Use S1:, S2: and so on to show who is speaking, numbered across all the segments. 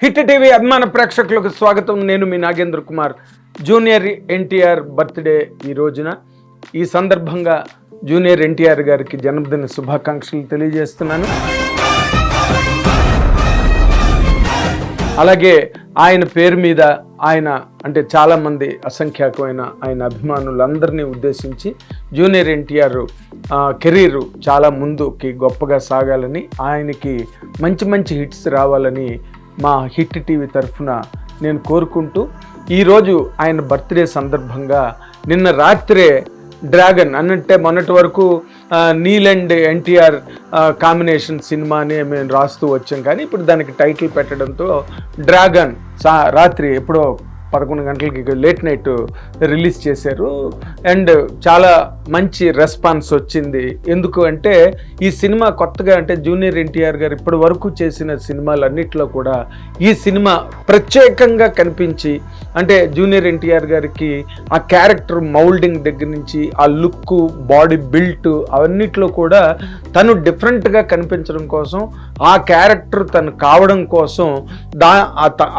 S1: Hit TV అభిమాన ప్రేక్షకులకు స్వాగతం. నేను మీ నాగేంద్ర కుమార్. జూనియర్ ఎన్టీఆర్ బర్త్డే ఈ రోజున. ఈ సందర్భంగా జూనియర్ ఎన్టీఆర్ గారికి జన్మదిన శుభాకాంక్షలు తెలియజేస్తున్నాను. అలాగే ఆయన పేరు మీద ఆయన అంటే చాలామంది అసంఖ్యాకమైన ఆయన అభిమానులందరినీ ఉద్దేశించి జూనియర్ ఎన్టీఆర్ కెరీరు చాలా ముందుకి గొప్పగా సాగాలని, ఆయనకి మంచి మంచి హిట్స్ రావాలని మా హిట్ టీవీ తరఫున నేను కోరుకుంటూ ఈరోజు ఆయన బర్త్డే సందర్భంగా నిన్న రాత్రే డ్రాగన్ అనంటే మొన్నటి వరకు Neel and NTR combination cinema అని మేము రాస్తూ వచ్చాం, కానీ ఇప్పుడు దానికి టైటిల్ పెట్టడంతో డ్రాగన్ రాత్రి ఎప్పుడో 11 గంటలకి లేట్ నైట్ రిలీజ్ చేశారు. అండ్ చాలా మంచి రెస్పాన్స్ వచ్చింది. ఎందుకు అంటే ఈ సినిమా కొత్తగా అంటే జూనియర్ ఎన్టీఆర్ గారు ఇప్పటి వరకు చేసిన సినిమాలన్నింటిలో కూడా ఈ సినిమా ప్రత్యేకంగా కనిపించి, అంటే జూనియర్ ఎన్టీఆర్ గారికి ఆ క్యారెక్టర్ మౌల్డింగ్ దగ్గర నుంచి ఆ లుక్, బాడీ బిల్ట్ అవన్నిట్లో కూడా తను డిఫరెంట్గా కనిపించడం కోసం, ఆ క్యారెక్టర్ తను కావడం కోసం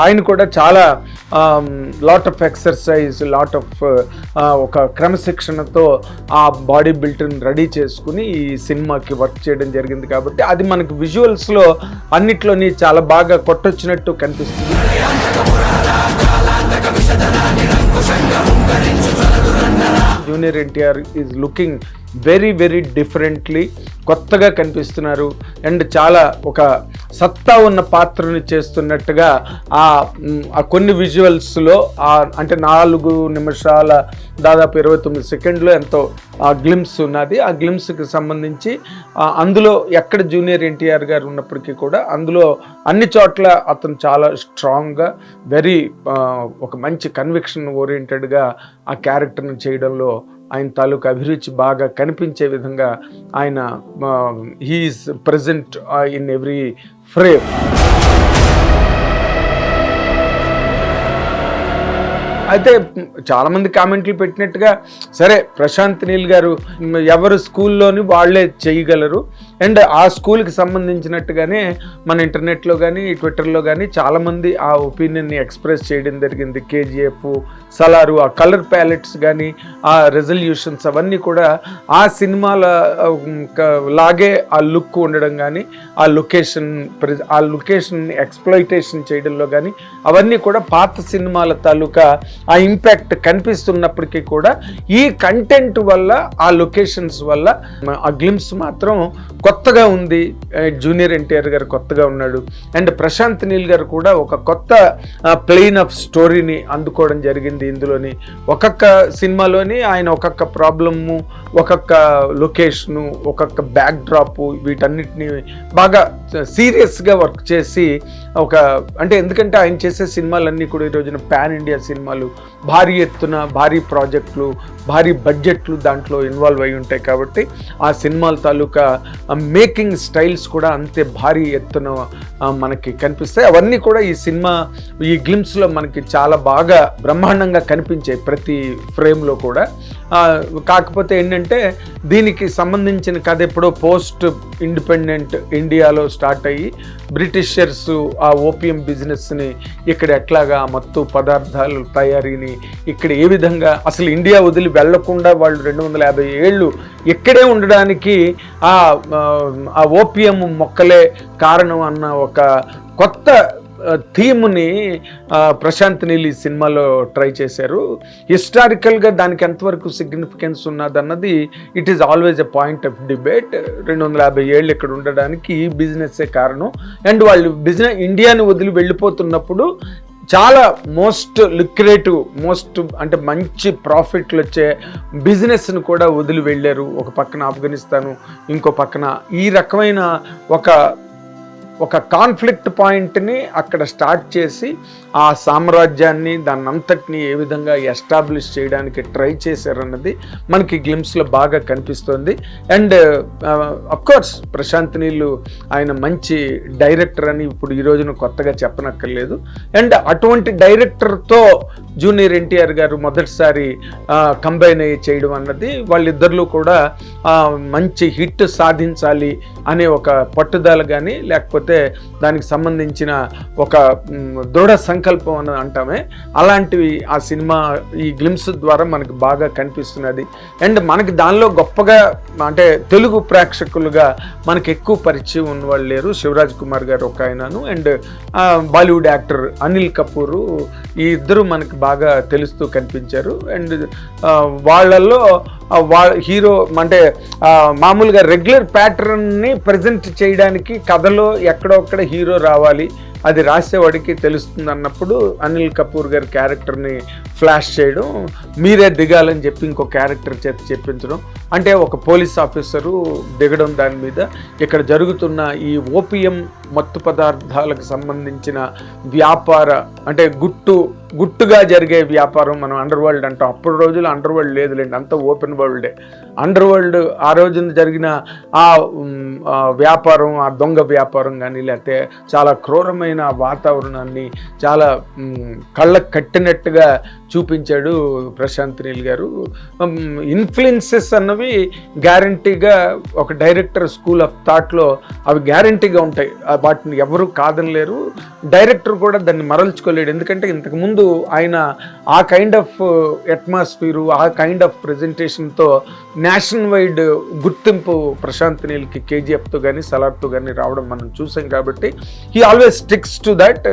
S1: ఆయన కూడా చాలా lot of exercise, lot of ఒక క్రమశిక్షణతో ఆ బాడీ బిల్ట్ని రెడీ చేసుకుని ఈ సినిమాకి వర్క్ చేయడం జరిగింది. కాబట్టి అది మనకు విజువల్స్లో అన్నిట్లోని చాలా బాగా కొట్టొచ్చినట్టు కనిపిస్తుంది. Junior NTR is looking very very differently, కొత్తగా కనిపిస్తున్నారు. అండ్ చాలా ఒక సత్తా ఉన్న పాత్రని చేస్తున్నట్టుగా ఆ కొన్ని విజువల్స్లో అంటే 4 నిమిషాల దాదాపు 29 సెకండ్లో ఎంతో ఆ గ్లిమ్స్ ఉన్నది. ఆ గ్లిమ్స్కి సంబంధించి అందులో ఎక్కడ జూనియర్ ఎన్టీఆర్ గారు ఉన్నప్పటికీ కూడా అందులో అన్ని చోట్ల అతను చాలా స్ట్రాంగ్గా వెరీ ఒక మంచి కన్విక్షన్ ఓరియంటెడ్గా ఆ క్యారెక్టర్ని చేయడంలో ఆయన తాలూకు అభిరుచి బాగా కనిపించే విధంగా ఆయన he is present in every frame. అయితే చాలామంది కామెంట్లు పెట్టినట్టుగా, సరే ప్రశాంత్ నీల్ గారు ఎవరు స్కూల్లోని వాళ్ళే చేయగలరు, అండ్ ఆ స్కూల్కి సంబంధించినట్టుగానే మన ఇంటర్నెట్లో కానీ ట్విట్టర్లో కానీ చాలామంది ఆ ఒపీనియన్ని ఎక్స్ప్రెస్ చేయడం జరిగింది. కేజీఎఫ్, సలారు, ఆ కలర్ ప్యాలెట్స్ కానీ ఆ రెజల్యూషన్స్ అవన్నీ కూడా ఆ సినిమాల లాగే ఆ లుక్ ఉండడం కానీ, ఆ లొకేషన్ ఎక్స్ప్లాయిటేషన్ చేయడంలో కానీ అవన్నీ కూడా పాత సినిమాల తాలూకా ఆ ఇంపాక్ట్ కనిపిస్తున్నప్పటికీ కూడా ఈ కంటెంట్ వల్ల, ఆ లొకేషన్స్ వల్ల ఆ గ్లిమ్స్ మాత్రం కొత్తగా ఉంది. జూనియర్ ఎన్టీఆర్ గారు కొత్తగా ఉన్నాడు, అండ్ ప్రశాంత్ నీల్ గారు కూడా ఒక కొత్త ప్లెయిన్ ఆఫ్ స్టోరీని అందుకోవడం జరిగింది. ఇందులోని ఒక్కొక్క సినిమాలోని ఆయన ఒక్కొక్క ప్రాబ్లము, ఒక్కొక్క లొకేషను, ఒక్కొక్క బ్యాక్ డ్రాప్, వీటన్నిటిని బాగా సీరియస్గా వర్క్ చేసి ఒక అంటే ఎందుకంటే ఆయన చేసే సినిమాలన్నీ కూడా ఈ రోజున పాన్ ఇండియా సినిమాలు, భారీ ఎత్తున భారీ ప్రాజెక్టులు, భారీ బడ్జెట్లు దాంట్లో ఇన్వాల్వ్ అయి ఉంటాయి. కాబట్టి ఆ సినిమాల తాలూకా మేకింగ్ స్టైల్స్ కూడా అంతే భారీ ఎత్తున మనకి కనిపిస్తాయి. అవన్నీ కూడా ఈ గ్లిమ్స్లో మనకి చాలా బాగా బ్రహ్మాండంగా కనిపించాయి ప్రతి ఫ్రేమ్లో కూడా. కాకపోతే ఏంటంటే దీనికి సంబంధించిన కథ ఎప్పుడో పోస్ట్ ఇండిపెండెంట్ ఇండియాలో స్టార్ట్ అయ్యి బ్రిటిషర్స్ ఆ ఓపియం బిజినెస్ని ఇక్కడ ఎట్లాగా మత్తు పదార్థాలు తయారీని ఇక్కడ ఏ విధంగా అసలు ఇండియా వదిలి వెళ్లకుండా వాళ్ళు 250 ఏళ్ళు ఇక్కడే ఉండడానికి ఆ ఓపియం మొక్కలే కారణం అన్న ఒక కొత్త థీమ్ని ప్రశాంత్ నీల్ ఈ సినిమాలో ట్రై చేశారు. హిస్టారికల్గా దానికి ఎంతవరకు సిగ్నిఫికెన్స్ ఉన్నదన్నది it is always a point of debate. 250 ఏళ్ళు ఇక్కడ ఉండడానికి ఈ బిజినెస్సే కారణం. అండ్ వాళ్ళు ఇండియాని వదిలి వెళ్ళిపోతున్నప్పుడు చాలా మోస్ట్ లుక్రేటివ్, అంటే మంచి ప్రాఫిట్లు వచ్చే బిజినెస్ను కూడా వదిలి వెళ్ళారు. ఒక పక్కన ఆఫ్ఘనిస్తాను, ఇంకో పక్కన ఈ రకమైన ఒక కాన్ఫ్లిక్ట్ పాయింట్ని అక్కడ స్టార్ట్ చేసి ఆ సామ్రాజ్యాన్ని దాన్ని అంతటిని ఏ విధంగా ఎస్టాబ్లిష్ చేయడానికి ట్రై చేశారన్నది మనకి గ్లిమ్స్లో బాగా కనిపిస్తుంది. అండ్ అఫ్కోర్స్ ప్రశాంత్ నీల్ ఆయన మంచి డైరెక్టర్ అని ఇప్పుడు ఈ రోజున కొత్తగా చెప్పనక్కర్లేదు. అండ్ అటువంటి డైరెక్టర్తో జూనియర్ ఎన్టీఆర్ గారు మొదటిసారి కంబైన్ అయ్యి చేయడం అన్నది వాళ్ళిద్దరిలో కూడా మంచి హిట్ సాధించాలి అనే ఒక పట్టుదల కానీ లేకపోతే లేకపోతే దానికి సంబంధించిన ఒక దృఢ సంకల్పం అని అంటామే, అలాంటివి ఆ సినిమా ఈ గ్లిమ్స్ ద్వారా మనకు బాగా కనిపిస్తున్నది. అండ్ మనకి దానిలో గొప్పగా అంటే తెలుగు ప్రేక్షకులుగా మనకి ఎక్కువ పరిచయం ఉన్నవాళ్ళు లేరు. శివరాజ్ కుమార్ గారు ఒక ఆయనను, అండ్ బాలీవుడ్ యాక్టర్ అనిల్ కపూర్, ఈ ఇద్దరు మనకి బాగా తెలుస్తూ కనిపించారు. అండ్ వాళ్ళల్లో హీరో అంటే మామూలుగా రెగ్యులర్ ప్యాటర్న్ని ప్రజెంట్ చేయడానికి కథలో ఎక్కడొక్కడ హీరో రావాలి, అది రాసేవాడికి తెలుస్తుంది అన్నప్పుడు అనిల్ కపూర్ గారి క్యారెక్టర్ని ఫ్లాష్ చేయడం, మీరే దిగాలని చెప్పి ఇంకో క్యారెక్టర్ చేత చెప్పించడం, అంటే ఒక పోలీస్ ఆఫీసరు దిగడం దాని మీద ఇక్కడ జరుగుతున్న ఈ ఓపియం మత్తు పదార్థాలకు సంబంధించిన వ్యాపార అంటే గుట్టుగా జరిగే వ్యాపారం మనం అండర్ వరల్డ్ అంటాం. అప్పుడు రోజులు అండర్ వరల్డ్ లేదులేండి, అంతా ఓపెన్ వరల్డే. అండర్ వరల్డ్ ఆ రోజున జరిగిన ఆ వ్యాపారం, ఆ దొంగ వ్యాపారం కానీ, లేకపోతే చాలా క్రూరమైన వాతావరణాన్ని చాలా కళ్ళకు కట్టినట్టుగా చూపించాడు ప్రశాంత్ నీల్ గారు. ఇన్ఫ్లుయెన్సెస్ అన్నవి గ్యారంటీగా ఒక డైరెక్టర్ స్కూల్ ఆఫ్ థాట్లో అవి గ్యారంటీగా ఉంటాయి, వాటిని ఎవరు కాదనలేరు. డైరెక్టర్ కూడా దాన్ని మరల్చుకోలేడు, ఎందుకంటే ఇంతకుముందు ఆయన ఆ కైండ్ ఆఫ్ అట్మాస్ఫియరు, ఆ కైండ్ ఆఫ్ ప్రజెంటేషన్తో నేషనల్ వైడ్ గుర్తింపు ప్రశాంత్ నీల్కి కేజీఎఫ్తో కానీ సలార్తో కానీ రావడం మనం చూసాం. కాబట్టి he always sticks to that,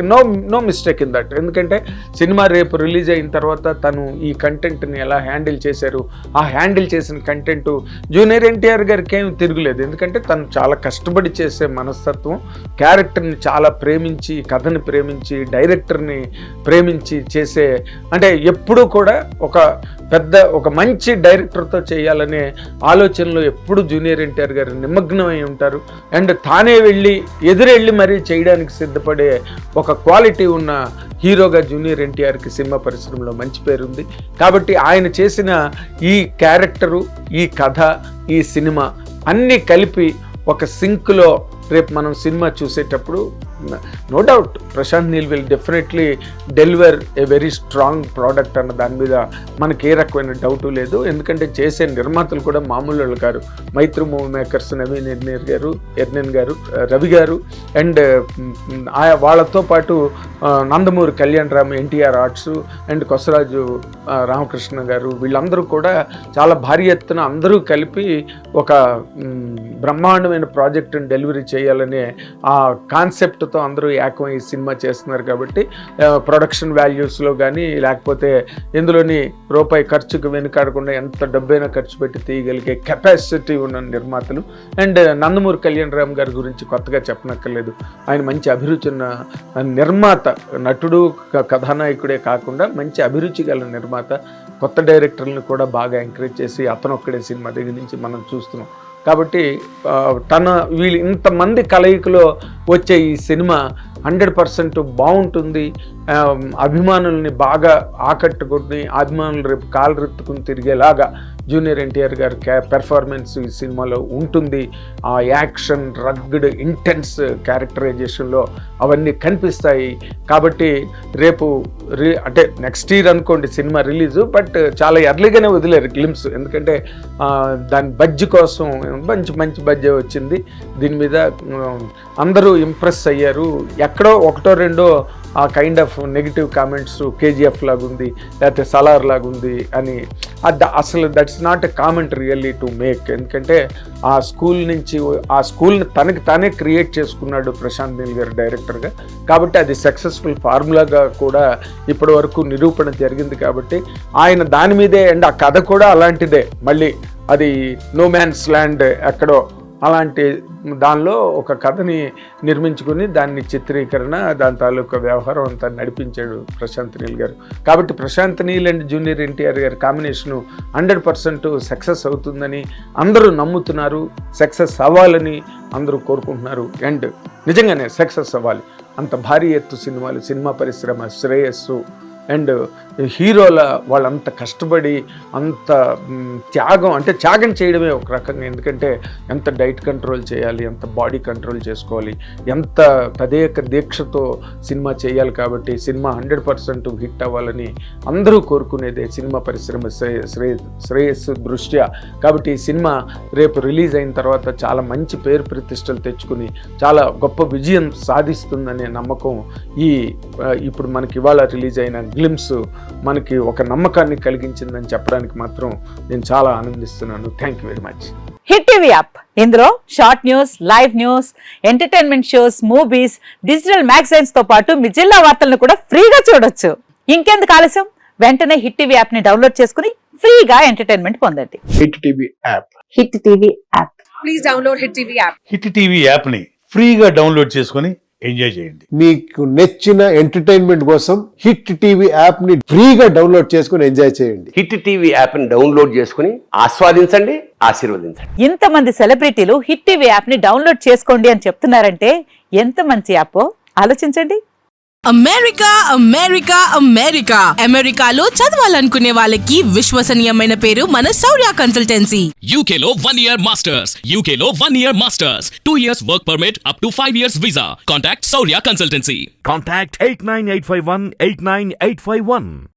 S1: no mistake in that. ఎందుకంటే సినిమా రేపు రిలీజ్ అయిన తర్వాత తను ఈ కంటెంట్ని ఎలా హ్యాండిల్ చేశారు, ఆ హ్యాండిల్ చేసిన కంటెంట్ జూనియర్ ఎన్టీఆర్ గారికి ఏమి తిరుగులేదు. ఎందుకంటే తను చాలా కష్టపడి చేసే మనస్తత్వం, క్యారెక్టర్ని చాలా ప్రేమించి, కథని ప్రేమించి, డైరెక్టర్ని ప్రేమించి చేసే, అంటే ఎప్పుడూ కూడా ఒక మంచి డైరెక్టర్తో చేయాలనే ఆలోచనలో ఎప్పుడు జూనియర్ ఎన్టీఆర్ గారు నిమగ్నమై ఉంటారు. అండ్ తానే ఎదురెళ్ళి మరీ చేయడానికి సిద్ధపడే ఒక క్వాలిటీ ఉన్న హీరోగా జూనియర్ ఎన్టీఆర్కి సినిమా పరిశ్రమలో మంచి పేరుంది. కాబట్టి ఆయన చేసిన ఈ క్యారెక్టరు, ఈ కథ, ఈ సినిమా అన్నీ కలిపి ఒక సింక్లో రేపు మనం సినిమా చూసేటప్పుడు no doubt Prashanth Neel will definitely deliver a very strong product అన్న దాని మీద మనకి ఏ రకమైన డౌటు లేదు. ఎందుకంటే చేసే నిర్మాతలు కూడా మామూలు వాళ్ళు గారు. మైత్రి మూవీ మేకర్స్ నవీన్ ఎర్నన్ గారు, రవి గారు, అండ్ వాళ్ళతో పాటు నందమూరి కళ్యాణ్ రామ్, ఎన్టీఆర్ ఆర్ట్స్, అండ్ కొసరాజు రామకృష్ణ గారు, వీళ్ళందరూ కూడా చాలా భారీ ఎత్తున అందరూ కలిపి ఒక బ్రహ్మాండమైన ప్రాజెక్టుని డెలివరీ చేయాలనే ఆ కాన్సెప్ట్తో అందరూ ఏకమై సినిమా చేస్తున్నారు. కాబట్టి ప్రొడక్షన్ వాల్యూస్లో కానీ, లేకపోతే ఇందులోని రూపాయి ఖర్చుకు వెనుకాడకుండా ఎంత డబ్బైనా ఖర్చు పెట్టి తీయగలిగే కెపాసిటీ ఉన్న నిర్మాతలు. అండ్ నందమూరి కళ్యాణ్ రామ్ గారి గురించి కొత్తగా చెప్పనక్కర్లేదు, ఆయన మంచి అభిరుచి ఉన్న నిర్మాత, నటుడు కథానాయకుడే కాకుండా మంచి అభిరుచి గల నిర్మాత. కొత్త డైరెక్టర్లను కూడా బాగా ఎంకరేజ్ చేసి అతను ఒక్కడే సినిమా దగ్గర నుంచి మనం చూస్తున్నాం. కాబట్టి వీళ్ళు ఇంతమంది కలయికలో వచ్చే ఈ సినిమా 100% బాగుంటుంది. అభిమానుల్ని బాగా ఆకట్టుకుని, అభిమానులు రేపు కాలు రెత్తుకుని తిరిగేలాగా జూనియర్ ఎన్టీఆర్ గారి పెర్ఫార్మెన్స్ ఈ సినిమాలో ఉంటుంది. ఆ యాక్షన్, రగ్డ్, ఇంటెన్స్ క్యారెక్టరైజేషన్లో అవన్నీ కనిపిస్తాయి. కాబట్టి రేపు అంటే నెక్స్ట్ ఇయర్ అనుకోండి సినిమా రిలీజు, బట్ చాలా ఎర్లీగానే వదిలేరు గ్లిమ్స్. ఎందుకంటే దాని బడ్జ్ కోసం మంచి బడ్జెట్ వచ్చింది. దీని మీద అందరూ ఇంప్రెస్ అయ్యారు. ఎక్కడో ఒకటో రెండో ఆ kind of negative comments, KGF లాగుంది, లేకపోతే సలార్ లాగుంది అని, అసలు that's not a comment really to make. ఎందుకంటే ఆ స్కూల్ని తనకి తానే క్రియేట్ చేసుకున్నాడు ప్రశాంత్ నీల్ గారు డైరెక్టర్గా. కాబట్టి అది సక్సెస్ఫుల్ ఫార్ములాగా కూడా ఇప్పటి వరకు నిరూపణ జరిగింది. కాబట్టి ఆయన దాని మీదే, అండ్ ఆ కథ కూడా అలాంటిదే, మళ్ళీ అది నో మ్యాన్స్ ల్యాండ్ ఎక్కడో అలాంటి దానిలో ఒక కథని నిర్మించుకుని దాన్ని చిత్రీకరణ, దాని తాలూకా వ్యవహారం అంతా నడిపించాడు ప్రశాంత్ నీల్ గారు. కాబట్టి ప్రశాంత్ నీల్ అండ్ జూనియర్ ఎన్టీఆర్ గారి కాంబినేషను 100% సక్సెస్ అవుతుందని అందరూ నమ్ముతున్నారు. సక్సెస్ అవ్వాలని అందరూ కోరుకుంటున్నారు. అండ్ నిజంగానే సక్సెస్ అవ్వాలి. అంత భారీ ఎత్తు సినిమా పరిశ్రమ శ్రేయస్సు అండ్ హీరోల వాళ్ళంత కష్టపడి అంత త్యాగం, అంటే త్యాగం చేయడమే ఒక రకంగా. ఎందుకంటే ఎంత డైట్ కంట్రోల్ చేయాలి, ఎంత బాడీ కంట్రోల్ చేసుకోవాలి, ఎంత తదేక దీక్షతో సినిమా చేయాలి. కాబట్టి సినిమా 100% హిట్ అవ్వాలని అందరూ కోరుకునేదే సినిమా పరిశ్రమ శ్రేయస్సు దృష్ట్యా. కాబట్టి ఈ సినిమా రేపు రిలీజ్ అయిన తర్వాత చాలా మంచి పేరు ప్రతిష్టలు తెచ్చుకుని చాలా గొప్ప విజయం సాధిస్తుందనే నమ్మకం ఇప్పుడు మనకి ఇవాళ రిలీజ్ అయిన గ్లిమ్స్ మనకి ఒక నమ్మకాన్ని కలిగించిందని చెప్పడానికి మాత్రం నేను చాలా ఆనందిస్తున్నాను. Thank you very much.
S2: Hit TV app, ఇందులో short news, live news, entertainment shows, movies, digital magazines తో పాటు మీ జిల్లా వార్తలను కూడా ఫ్రీగా చూడొచ్చు. ఇంకెందుకు ఆలస్యం, వెంటనే హిట్ టీవీ యాప్ ని డౌన్లోడ్ చేసుకుని ఫ్రీగా ఎంటర్టైన్మెంట్ పొందండి.
S3: Hit TV app.
S2: Hit TV app.
S4: Please download hit TV app.
S5: Hit TV app ని ఫ్రీగా డౌన్లోడ్ చేసుకొని ఎంజాయ్ చేయండి.
S3: మీకు నచ్చిన ఎంటర్టైన్మెంట్ కోసం హిట్ టీవీ యాప్ ని ఫ్రీగా డౌన్లోడ్ చేసుకొని ఎంజాయ్ చేయండి.
S6: హిట్ టీవీ యాప్ ని డౌన్లోడ్ చేసుకుని ఆస్వాదించండి, ఆశీర్వదించండి.
S2: ఇంతమంది సెలబ్రిటీలు హిట్ టీవీ యాప్ ని డౌన్లోడ్ చేసుకోండి అని చెప్తున్నారంటే ఎంత మంచి యాప్ ఆలోచించండి.
S7: అమెరికా అమెరికా అమెరికా అమెరికాలో చదవాలనుకునే వాళ్ళకి విశ్వసనీయమైన పేరు మన శౌర్య కన్సల్టెన్సీ.
S8: UK లో 1 year masters, UK లో 1 year masters, 2 years work permit up to 5 years visa. Contact Saurya Consultancy.
S9: Contact 89851 89851.